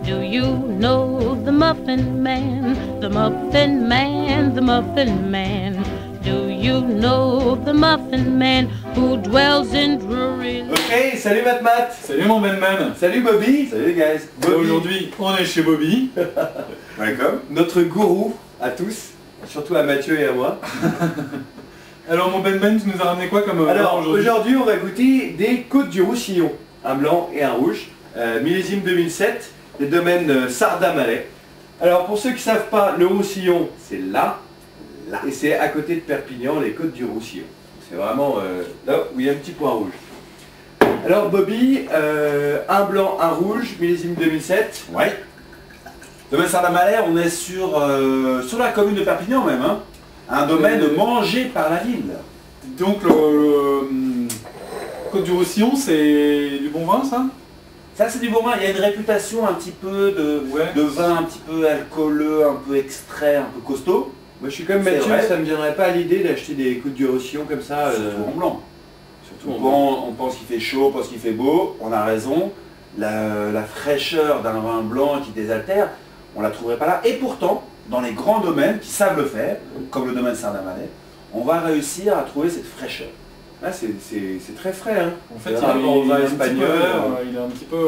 Do you know the Muffin Man, the Muffin Man, the Muffin Man? Do you know the Muffin Man who dwells in Drury Lane? Ok, salut Matt. Salut mon Ben. Salut Bobby. Salut les guys. Aujourd'hui, on est chez Bobby. Welcome. Notre gourou à tous, surtout à Mathieu et à moi. Alors mon Ben, tu nous as ramené quoi comme Alors aujourd'hui on va goûter des Côtes du Roussillon, un blanc et un rouge, millésime 2007, des domaines Sardat-Malais. Alors pour ceux qui ne savent pas, le Roussillon c'est là, et c'est à côté de Perpignan, les Côtes du Roussillon. C'est vraiment là où il y a un petit point rouge. Alors Bobby, un blanc, un rouge, millésime 2007. Ouais. Domaine Sardat-Malais, on est sur la commune de Perpignan même, hein. Un domaine mangé par la ville. Donc le Côte du Roussillon, c'est du bon vin ça? Ça c'est du bon vin, il y a une réputation un petit peu de vin un petit peu alcooleux, un peu extrait, un peu costaud. Moi je suis comme Mathieu, ça ne me viendrait pas à l'idée d'acheter des Côtes du Roussillon comme ça. Surtout en blanc. Surtout on pense qu'il fait chaud, on pense qu'il fait beau, on a raison. La fraîcheur d'un vin blanc qui désaltère, on ne la trouverait pas là. Et pourtant, dans les grands domaines qui savent le faire, comme le domaine Sardat-Malais, on va réussir à trouver cette fraîcheur. Ah, c'est très frais, hein. En fait, il est espagnol. Il est un petit peu...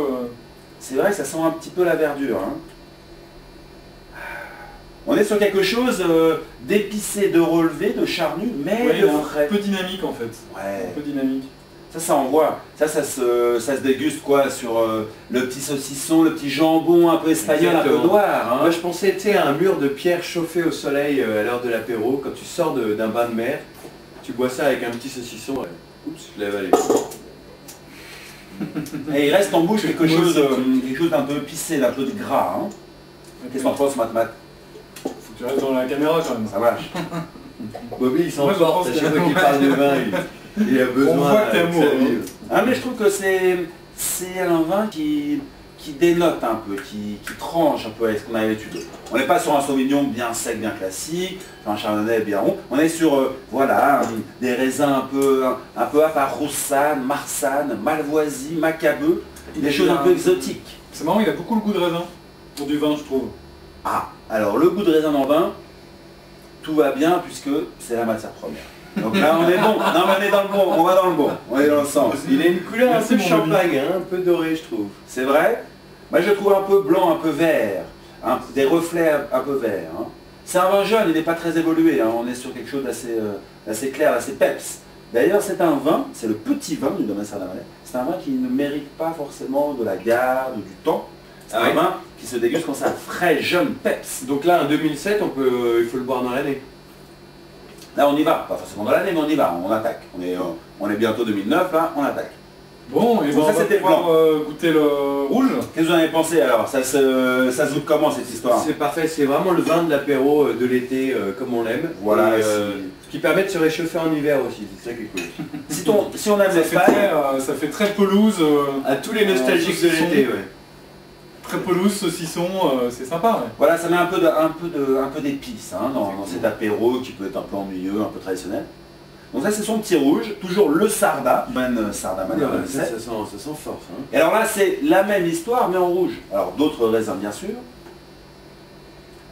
C'est vrai que ça sent un petit peu la verdure. Hein. On est sur quelque chose d'épicé, de relevé, de charnu, mais de frais. Un peu dynamique en fait. Ouais. Un peu dynamique. Ça envoie. Ça se déguste quoi sur le petit saucisson, le petit jambon un peu espagnol, exactement. Un peu noir. Hein. Moi je pensais à un mur de pierre chauffé au soleil à l'heure de l'apéro. Quand tu sors d'un bain de mer, tu bois ça avec un petit saucisson. Oups, je l'ai avalé. Et il reste en bouche quelque chose d'un peu épicé, d'un peu de gras. Hein. Qu'est-ce qu'on pense, Matt? Faut que tu restes dans la caméra quand même. Ça marche. Bobby il s'emporte, à chaque fois qu'il parle de vin, il a besoin. On voit que t'es amoureux. Ah mais je trouve que c'est un vin qui dénote un peu, qui tranche un peu avec ce qu'on a l'habitude. On n'est pas sur un Sauvignon bien sec, bien classique, sur un Chardonnay bien rond. On est sur voilà, des raisins un peu à part Roussanne, Marsanne, Malvoisie, Macabeu, des choses un peu exotiques. C'est marrant, il a beaucoup le goût de raisin pour du vin je trouve. Ah, alors le goût de raisin dans le vin, tout va bien puisque c'est la matière première. Donc là on est bon, non mais on est dans le bon, on va dans le bon, on est dans le sens. Il a une couleur Merci, un peu mon champagne, hein, un peu doré je trouve. C'est vrai. Moi je le trouve un peu blanc, un peu vert, hein, des reflets un peu verts. Hein. C'est un vin jeune, il n'est pas très évolué, hein. On est sur quelque chose d'assez clair, d'assez peps. D'ailleurs c'est un vin, c'est le petit vin du domaine Sardat-Malais, c'est un vin qui ne mérite pas forcément de la garde ou du temps. C'est un vin qui se déguste comme ça, frais, jeune, peps. Donc là, en 2007, il faut le boire dans l'année. Là on y va, pas forcément dans l'année, mais on y va, on attaque. On est bientôt 2009, là, on attaque. Bon, et Donc bon, ça, on va c'était pouvoir blanc. goûter le rouge. Qu'est-ce que vous en avez pensé alors? Ça se goûte comment cette histoire? C'est parfait, c'est vraiment le vin de l'apéro de l'été comme on l'aime. Voilà, et, qui permet de se réchauffer en hiver aussi, c'est ça qui est cool. Si on aime l'Espagne, ça fait très pelouse. À tous les nostalgiques de l'été, ouais. Très pelouse, saucisson, c'est sympa. Ouais. voilà, ça met un peu d'épices hein, dans cet apéro qui peut être un peu ennuyeux, un peu traditionnel. Donc ça c'est son petit rouge, toujours le Sardat, domaine Sardat-Malais. Ça sent fort ça. Hein. Et alors là c'est la même histoire mais en rouge. Alors d'autres raisins bien sûr.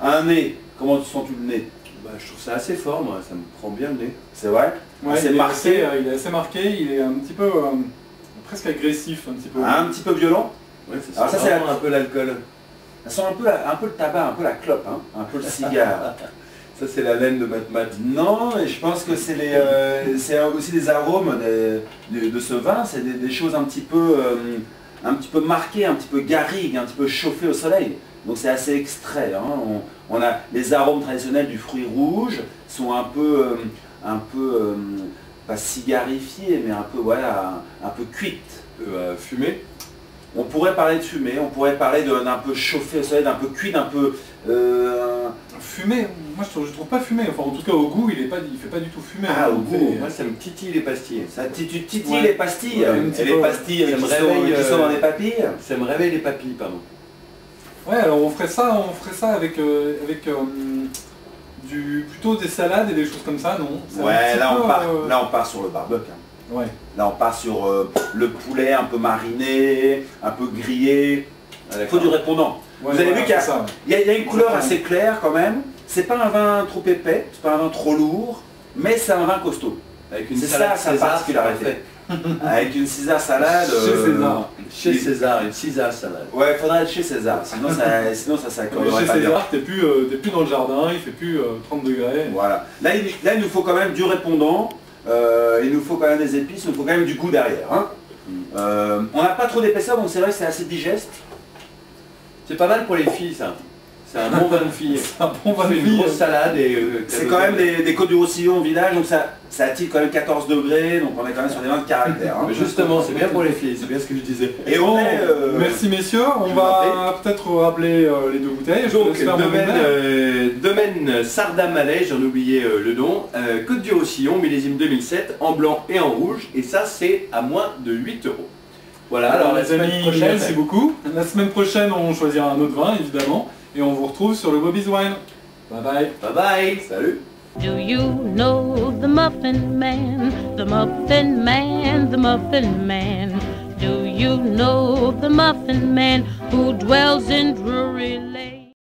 Un nez, comment sens-tu le nez? Bah, je trouve ça assez fort moi, ça me prend bien le nez. C'est vrai? Ouais, c'est marqué. Il est assez marqué, il est un petit peu presque agressif, un petit peu. Un petit peu violent. Ouais, Alors ça c'est un peu l'alcool. Ça sent un peu le tabac, un peu la clope, hein, un peu le cigare. Ça c'est la laine de Matt. Non, et je pense que c'est aussi des arômes de ce vin, c'est des choses un petit peu marquées, un petit peu garrigues, un petit peu chauffées au soleil. Donc c'est assez extrait. Hein. On a les arômes traditionnels du fruit rouge sont un peu pas cigarifiés, mais un peu voilà, un peu cuites. Fumé. On pourrait parler de fumée, on pourrait parler d'un peu chauffé au soleil, d'un peu cuit, d'un peu... Fumé, moi je trouve pas fumé, enfin en tout cas au goût il fait pas du tout fumé. Ah, au goût, moi ça me titille les pastilles. Ça titille les pastilles, ouais, et les pastilles qui sont dans les papilles. Ça me réveille les papilles, pardon. Ouais, alors on ferait ça avec plutôt des salades et des choses comme ça, non? Ouais, là on part sur le barbecue. Hein. Ouais. Là on part sur le poulet un peu mariné, un peu grillé. Ah, Il faut du répondant. Ouais, Vous avez voilà, vu qu'il y a, c'est ça. il y a une couleur assez claire quand même. C'est pas un vin trop épais, c'est pas un vin trop lourd, mais c'est un vin costaud. Avec une C'est salade ça sa César, particularité. Avec une César salade. Chez César. Chez César, une César salade. Ouais, il faudra être chez César, sinon ça Chez collerait pas bien. César, t'es plus dans le jardin, il fait plus 30 degrés. Voilà. Là, il nous faut quand même du répondant, il nous faut quand même des épices, il nous faut quand même du goût derrière. Hein. On n'a pas trop d'épaisseur, donc c'est vrai que c'est assez digeste. C'est pas mal pour les filles ça. C'est un bon vin de fille. Un bon vin de Une vie. grosse salade et... C'est quand même des Côtes du Roussillon au village, donc ça attire quand même 14 degrés, donc on est quand même sur des vins de caractère. Hein. Mais justement, c'est bien pour les filles, c'est bien ce que je disais. Et on est, Merci messieurs, on je vous va peut-être rappeler les deux bouteilles. Je vous Donc, laisse faire mon ménage. domaine Sarda-Malais, j'en ai oublié le nom, Côte du Roussillon, millésime 2007, en blanc et en rouge, et ça c'est à moins de 8 €. Voilà, alors la les semaine amis, prochaine, merci beaucoup. La semaine prochaine, on choisira un autre vin évidemment, et on vous retrouve sur le Bobby's Wine. Bye bye. bye bye, salut. Do you know the Muffin Man, the Muffin Man, the Muffin Man? Do you know the Muffin Man who dwells in Drury Lane?